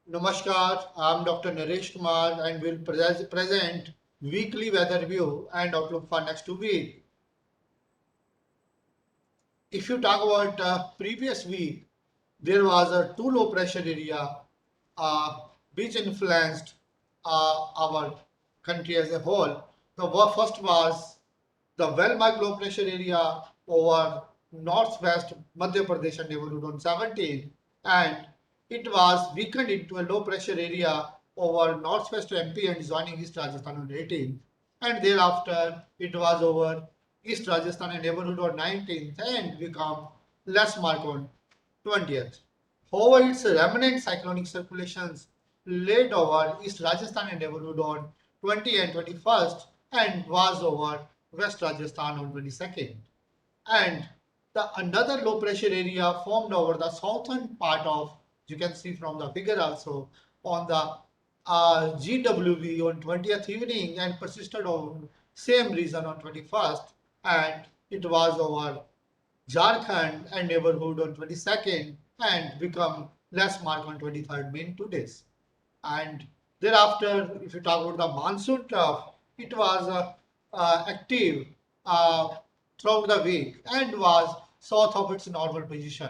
Namaskar, I'm Dr. Naresh Kumar and will present weekly weather review and outlook for next 2 weeks. If you talk about previous week, there was a too low pressure area uh, which influenced our country as a whole. First was the well-marked low pressure area over northwest Madhya Pradesh and neighborhood on 17, and it was weakened into a low pressure area over northwest MP and joining East Rajasthan on 18, and thereafter it was over East Rajasthan and neighborhood on 19th and become less marked on 20th. However, its remnant cyclonic circulations laid over East Rajasthan and neighborhood on 20 and 21st and was over West Rajasthan on 22nd. And the another low pressure area formed over the southern part of, you can see from the figure also, on the GWV on 20th evening and persisted on same region on 21st, and it was over Jharkhand and neighborhood on 22nd and become less marked on 23rd mean 2 days. And thereafter, if you talk about the monsoon trough, it was active uh, throughout the week and was south of its normal position.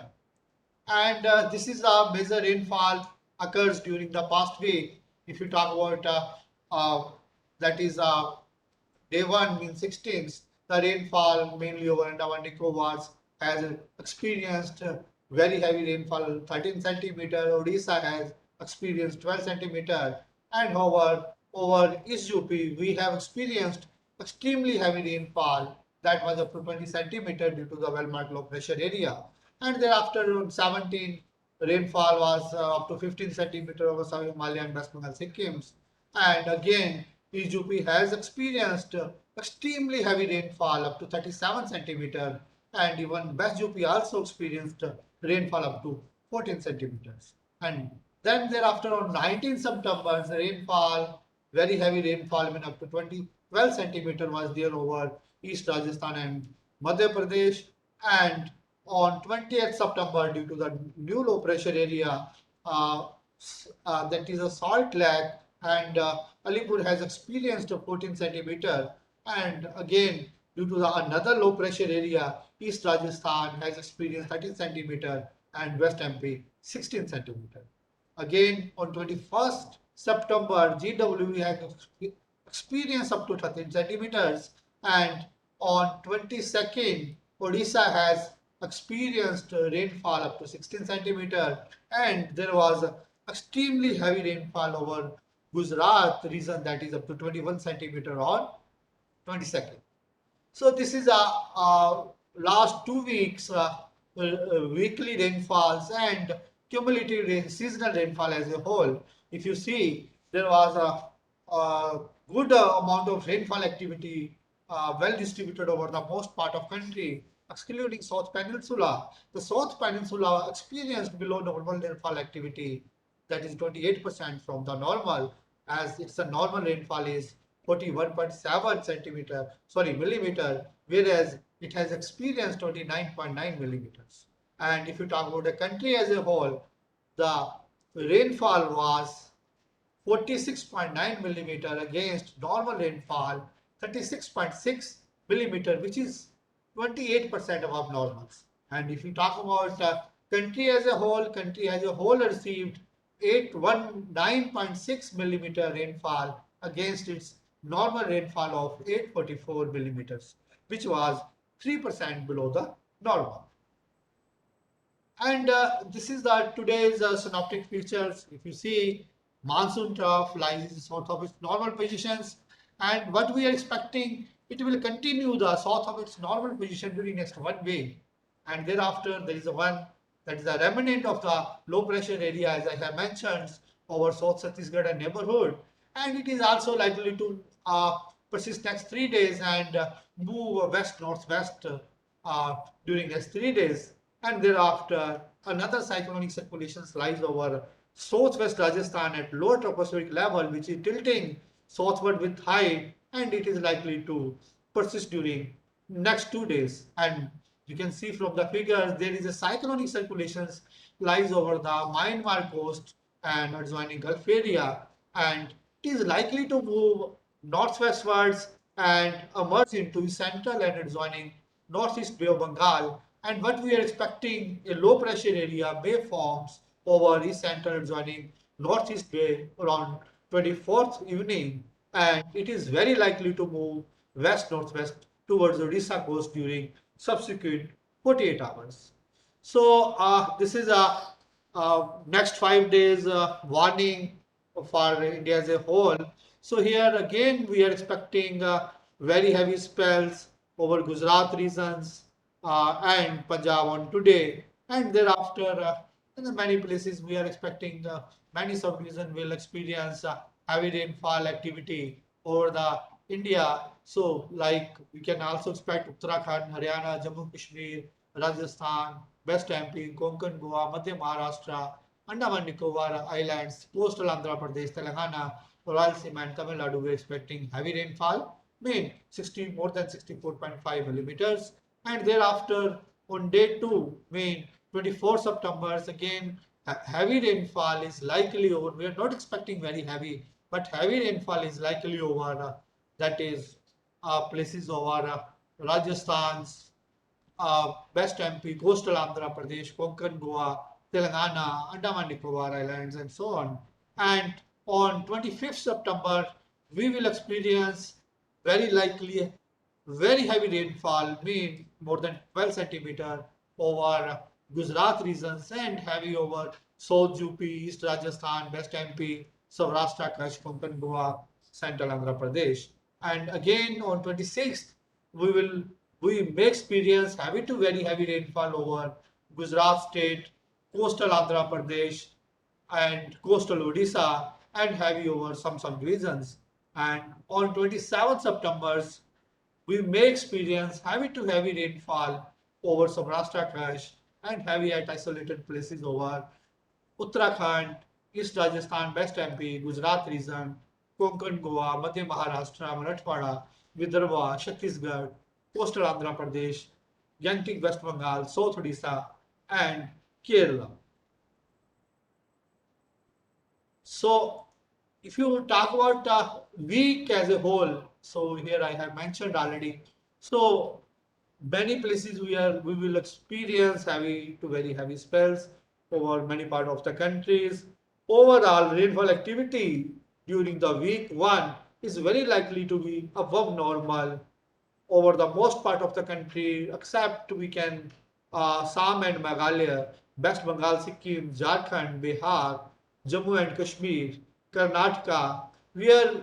And this is a major rainfall occurs during the past week. If you talk about that is day one means 16th, the rainfall mainly over Andaman Nicobar has experienced very heavy rainfall, 13 centimeter. Odisha has experienced 12 centimeter, and over East UP we have experienced extremely heavy rainfall that was up to 20 centimeter due to the well-marked low pressure area. And thereafter on 17, rainfall was up to 15 centimeter over South Himalaya and West Bengal Sikkim. And again, East UP has experienced extremely heavy rainfall up to 37 centimeter, and even West UP also experienced rainfall up to 14 centimeters. And then thereafter on 19 September, the rainfall, very heavy rainfall, even up to 12 centimeter was there over East Rajasthan and Madhya Pradesh. And on 20th September, due to the new low pressure area, uh, that is a salt lake, and Alipur has experienced a 14 centimeter. And again, due to the another low pressure area, East Rajasthan has experienced 13 centimeter and West MP 16 centimeter. Again, on 21st September, GWE has experienced up to 13 centimeters, and on 22nd, Odisha has experienced rainfall up to 16 centimeter, and there was extremely heavy rainfall over Gujarat region, that is up to 21 centimeter on 22nd. So this is last 2 weeks weekly rainfalls and cumulative seasonal rainfall as a whole. If you see, there was a good amount of rainfall activity well distributed over the most part of country, excluding South Peninsula. The South Peninsula experienced below normal rainfall activity, that is 28% from the normal, as its a normal rainfall is 41.7 centimeter, sorry, millimeter, whereas it has experienced 29.9 millimeters. And if you talk about the country as a whole, the rainfall was 46.9 millimeter against normal rainfall 36.6 millimeter, which is 28% above normals. And if you talk about country as a whole received 819.6 millimeter rainfall against its normal rainfall of 844 millimeters, which was 3% below the normal. And this is the today's synoptic features. If you see, monsoon trough lies south of its normal positions, and what we are expecting, it will continue the south of its normal position during next 1 week, and thereafter there is a one that is a remnant of the low pressure area, as I have mentioned, over South Chhattisgarh and neighborhood, and it is also likely to persist next 3 days and move west northwest during next 3 days, and thereafter another cyclonic circulation lies over southwest Rajasthan at lower tropospheric level, which is tilting southward with high, and it is likely to persist during next 2 days. And you can see from the figures there is a cyclonic circulation lies over the Myanmar coast and adjoining Gulf area, and it is likely to move northwestwards and emerge into central and adjoining northeast Bay of Bengal. And what we are expecting, a low pressure area may form over east central adjoining northeast Bay around 24th evening, and it is very likely to move west northwest towards the Odisha coast during subsequent 48 hours. So this is a next 5 days warning for India as a whole. So here again we are expecting very heavy spells over Gujarat regions and Punjab on today, and thereafter in the many places we are expecting many sub-regions will experience heavy rainfall activity over the India. So like we can also expect Uttarakhand, Haryana, Jammu Kashmir, Rajasthan, West MP, Konkan, Goa, Madhya Maharashtra, Andaman Nicobar Islands, coastal Andhra Pradesh, Telangana, Rayalaseema and Tamil Nadu. We are expecting heavy rainfall, mean 60 more than 64.5 millimeters, and thereafter on day 2, mean 24 September, again heavy rainfall is likely over. We are not expecting very heavy, but heavy rainfall is likely over. That is places over Rajasthan's West MP, coastal Andhra Pradesh, Konkan, Goa, Telangana, Andaman Nicobar Islands, and so on. And on 25th September, we will experience very likely very heavy rainfall, mean more than 12 centimeter over Gujarat regions and heavy over South UP, East Rajasthan, West MP, Saurashtra, Kutch, Konkan, Goa, Central Andhra Pradesh. And again on 26th, we will we may experience heavy to very heavy rainfall over Gujarat state, coastal Andhra Pradesh, and coastal Odisha, and heavy over some regions. And on 27th September, we may experience heavy to heavy rainfall over Saurashtra Kutch and heavy at isolated places over Uttarakhand, East Rajasthan, West MP, Gujarat region, Konkan, Goa, Madhya Maharashtra, Marathwada, Vidarbha, Chhattisgarh, coastal Andhra Pradesh, Yantic, West Bengal, South Odisha, and Kerala. So, if you talk about week as a whole, so here I have mentioned already. So, many places we will experience heavy to very heavy spells over many part of the countries. Overall rainfall activity during the week 1 is very likely to be above normal over the most part of the country, except we can Assam and Meghalaya, West Bengal, Sikkim, Jharkhand, Bihar, Jammu and Kashmir, Karnataka, where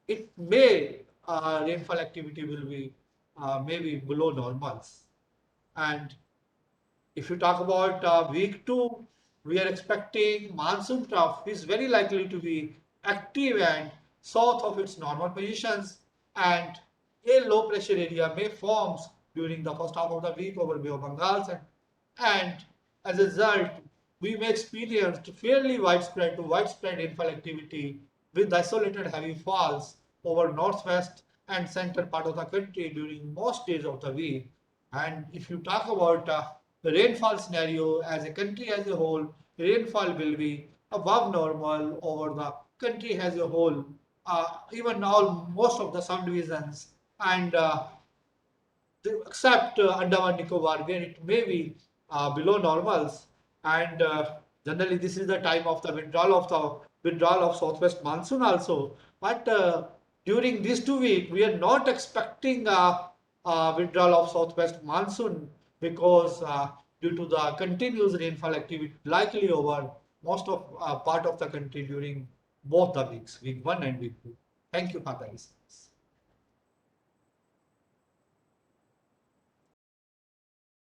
it may rainfall activity will be maybe below normals. And if you talk about week 2, we are expecting monsoon trough is very likely to be active and south of its normal positions, and a low pressure area may form during the first half of the week over Bay of Bengal, and as a result, we may experience fairly widespread to widespread rainfall activity with isolated heavy falls over northwest and central part of the country during most days of the week. And if you talk about the rainfall scenario as a country as a whole, rainfall will be above normal over the country as a whole, even all most of the subdivisions, and except Andaman Nicobar, where it may be below normals. And generally, this is the time of the withdrawal of southwest monsoon also. But during these 2 weeks, we are not expecting withdrawal of southwest monsoon because due to the continuous rainfall activity likely over most of part of the country during both the weeks, week 1 and week 2. Thank you for the listeners.